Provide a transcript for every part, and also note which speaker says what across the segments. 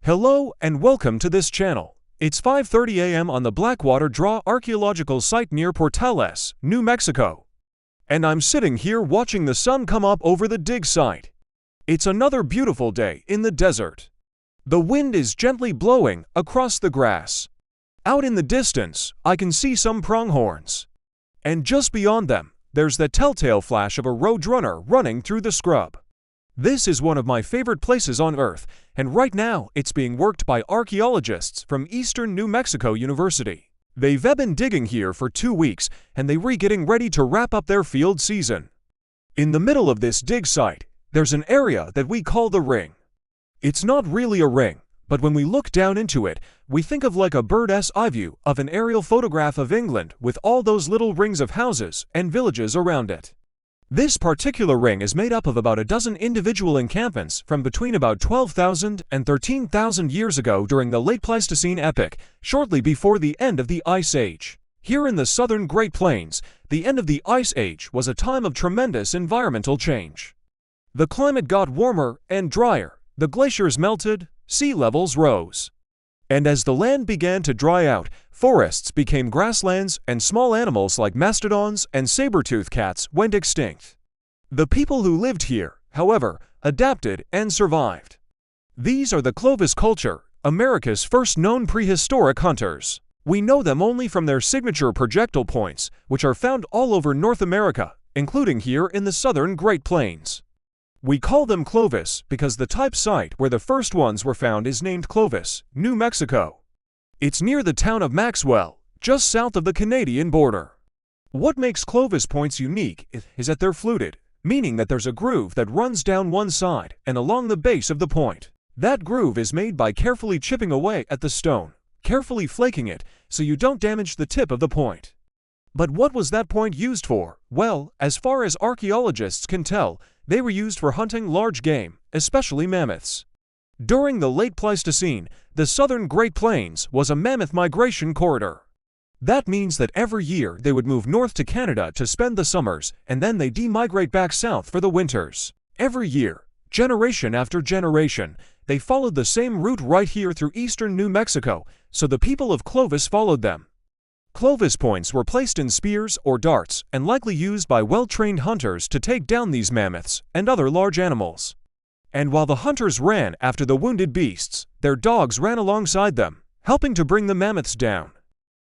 Speaker 1: Hello and welcome to this channel. It's 5:30 a.m. on the Blackwater Draw archaeological site near Portales, New Mexico. And I'm sitting here watching the sun come up over the dig site. It's another beautiful day in the desert. The wind is gently blowing across the grass. Out in the distance, I can see some pronghorns. And just beyond them, there's the telltale flash of a roadrunner running through the scrub. This is one of my favorite places on Earth, and right now it's being worked by archaeologists from Eastern New Mexico University. They've been digging here for 2 weeks, and they're getting ready to wrap up their field season. In the middle of this dig site, there's an area that we call the ring. It's not really a ring, but when we look down into it, we think of like a bird's eye view of an aerial photograph of England with all those little rings of houses and villages around it. This particular ring is made up of about a dozen individual encampments from between about 12,000 and 13,000 years ago during the late Pleistocene epoch, shortly before the end of the Ice Age. Here in the southern Great Plains, the end of the Ice Age was a time of tremendous environmental change. The climate got warmer and drier, the glaciers melted, sea levels rose. And as the land began to dry out, forests became grasslands and small animals like mastodons and saber-toothed cats went extinct. The people who lived here, however, adapted and survived. These are the Clovis culture, America's first known prehistoric hunters. We know them only from their signature projectile points, which are found all over North America, including here in the southern Great Plains. We call them Clovis because the type site where the first ones were found is named Clovis, New Mexico. It's near the town of Maxwell, just south of the Canadian border. What makes Clovis points unique is that they're fluted, meaning that there's a groove that runs down one side and along the base of the point. That groove is made by carefully chipping away at the stone, carefully flaking it so you don't damage the tip of the point. But what was that point used for? Well, as far as archaeologists can tell, they were used for hunting large game, especially mammoths. During the late Pleistocene, the southern Great Plains was a mammoth migration corridor. That means that every year they would move north to Canada to spend the summers, and then they demigrate back south for the winters. Every year, generation after generation, they followed the same route right here through eastern New Mexico, so the people of Clovis followed them. Clovis points were placed in spears or darts and likely used by well-trained hunters to take down these mammoths and other large animals. And while the hunters ran after the wounded beasts, their dogs ran alongside them, helping to bring the mammoths down.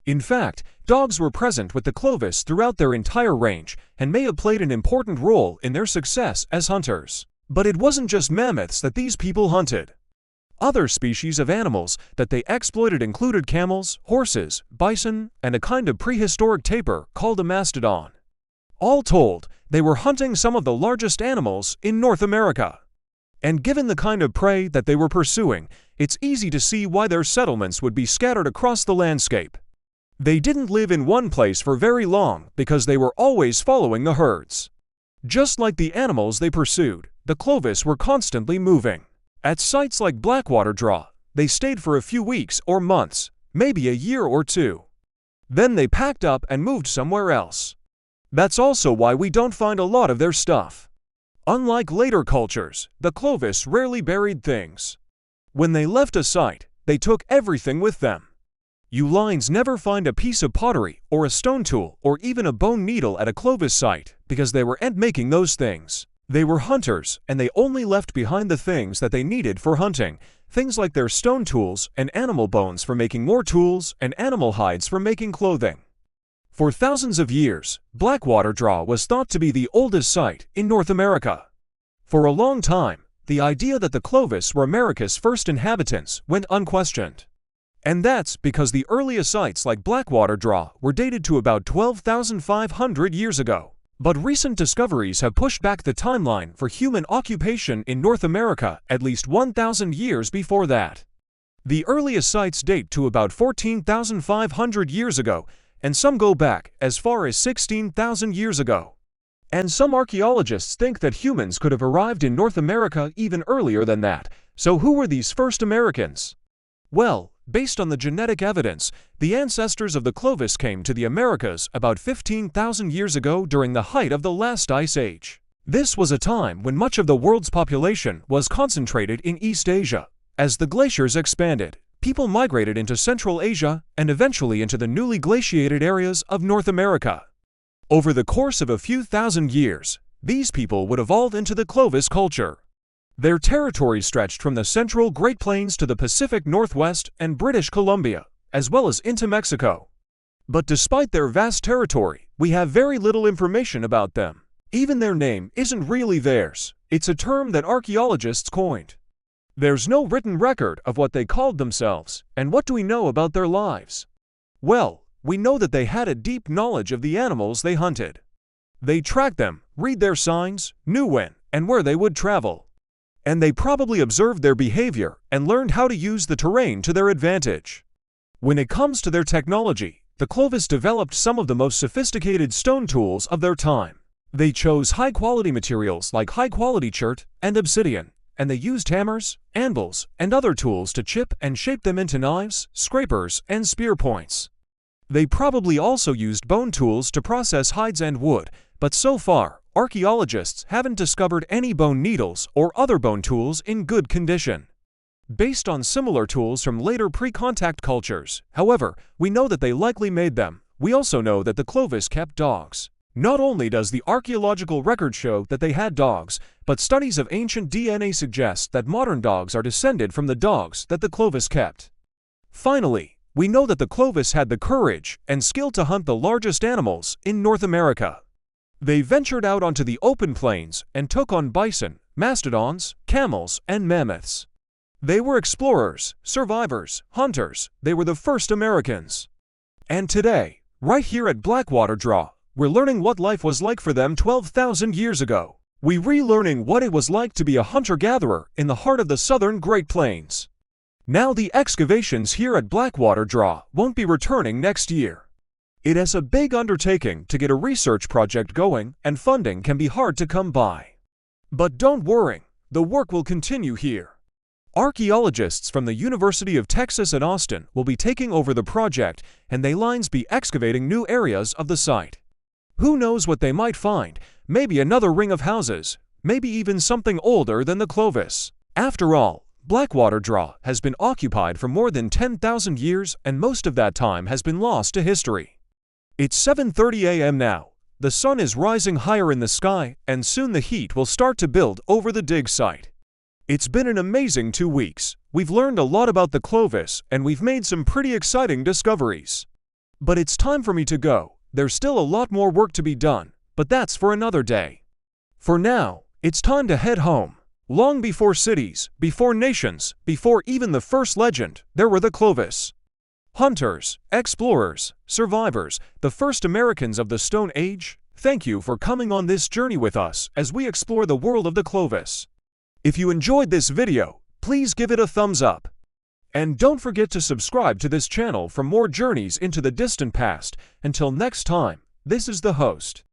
Speaker 1: In fact, dogs were present with the Clovis throughout their entire range and may have played an important role in their success as hunters. But it wasn't just mammoths that these people hunted. Other species of animals that they exploited included camels, horses, bison, and a kind of prehistoric tapir called a mastodon. All told, they were hunting some of the largest animals in North America. And given the kind of prey that they were pursuing, it's easy to see why their settlements would be scattered across the landscape. They didn't live in one place for very long because they were always following the herds. Just like the animals they pursued, the Clovis were constantly moving. At sites like Blackwater Draw, they stayed for a few weeks or months, maybe a year or two. Then they packed up and moved somewhere else. That's also why we don't find a lot of their stuff. Unlike later cultures, the Clovis rarely buried things. When they left a site, they took everything with them. You lines never find a piece of pottery or a stone tool or even a bone needle at a Clovis site because they weren't making those things. They were hunters, and they only left behind the things that they needed for hunting, things like their stone tools and animal bones for making more tools and animal hides for making clothing. For thousands of years, Blackwater Draw was thought to be the oldest site in North America. For a long time, the idea that the Clovis were America's first inhabitants went unquestioned. And that's because the earliest sites like Blackwater Draw were dated to about 12,500 years ago. But recent discoveries have pushed back the timeline for human occupation in North America at least 1,000 years before that. The earliest sites date to about 14,500 years ago, and some go back as far as 16,000 years ago. And some archaeologists think that humans could have arrived in North America even earlier than that. So who were these first Americans? Well, based on the genetic evidence, the ancestors of the Clovis came to the Americas about 15,000 years ago during the height of the last Ice Age. This was a time when much of the world's population was concentrated in East Asia, As the glaciers expanded, people migrated into Central Asia and eventually into the newly glaciated areas of North America. Over the course of a few thousand years, these people would evolve into the Clovis culture. Their territory stretched from the central Great Plains to the Pacific Northwest and British Columbia, as well as into Mexico. But despite their vast territory, we have very little information about them. Even their name isn't really theirs. It's a term that archaeologists coined. There's no written record of what they called themselves, and what do we know about their lives? Well, we know that they had a deep knowledge of the animals they hunted. They tracked them, read their signs, knew when and where they would travel. And they probably observed their behavior and learned how to use the terrain to their advantage. When it comes to their technology, the Clovis developed some of the most sophisticated stone tools of their time. They chose high-quality materials like high-quality chert and obsidian, and they used hammers, anvils, and other tools to chip and shape them into knives, scrapers, and spear points. They probably also used bone tools to process hides and wood, but so far, archaeologists haven't discovered any bone needles or other bone tools in good condition. Based on similar tools from later pre-contact cultures, however, we know that they likely made them. We also know that the Clovis kept dogs. Not only does the archaeological record show that they had dogs, but studies of ancient DNA suggest that modern dogs are descended from the dogs that the Clovis kept. Finally, we know that the Clovis had the courage and skill to hunt the largest animals in North America. They ventured out onto the open plains and took on bison, mastodons, camels, and mammoths. They were explorers, survivors, hunters. They were the first Americans. And today, right here at Blackwater Draw, we're learning what life was like for them 12,000 years ago. We're relearning what it was like to be a hunter-gatherer in the heart of the southern Great Plains. Now the excavations here at Blackwater Draw won't be returning next year. It is a big undertaking to get a research project going, and funding can be hard to come by. But don't worry, the work will continue here. Archaeologists from the University of Texas at Austin will be taking over the project, and they lines be excavating new areas of the site. Who knows what they might find? Maybe another ring of houses, maybe even something older than the Clovis. After all, Blackwater Draw has been occupied for more than 10,000 years, and most of that time has been lost to history. It's 7:30 a.m. now. The sun is rising higher in the sky, and soon the heat will start to build over the dig site. It's been an amazing 2 weeks. We've learned a lot about the Clovis, and we've made some pretty exciting discoveries. But it's time for me to go. There's still a lot more work to be done, but that's for another day. For now, it's time to head home. Long before cities, before nations, before even the first legend, there were the Clovis. Hunters, explorers, survivors, the first Americans of the Stone Age. Thank you for coming on this journey with us as we explore the world of the Clovis. If you enjoyed this video, please give it a thumbs up. And don't forget to subscribe to this channel for more journeys into the distant past. Until next time, this is the host.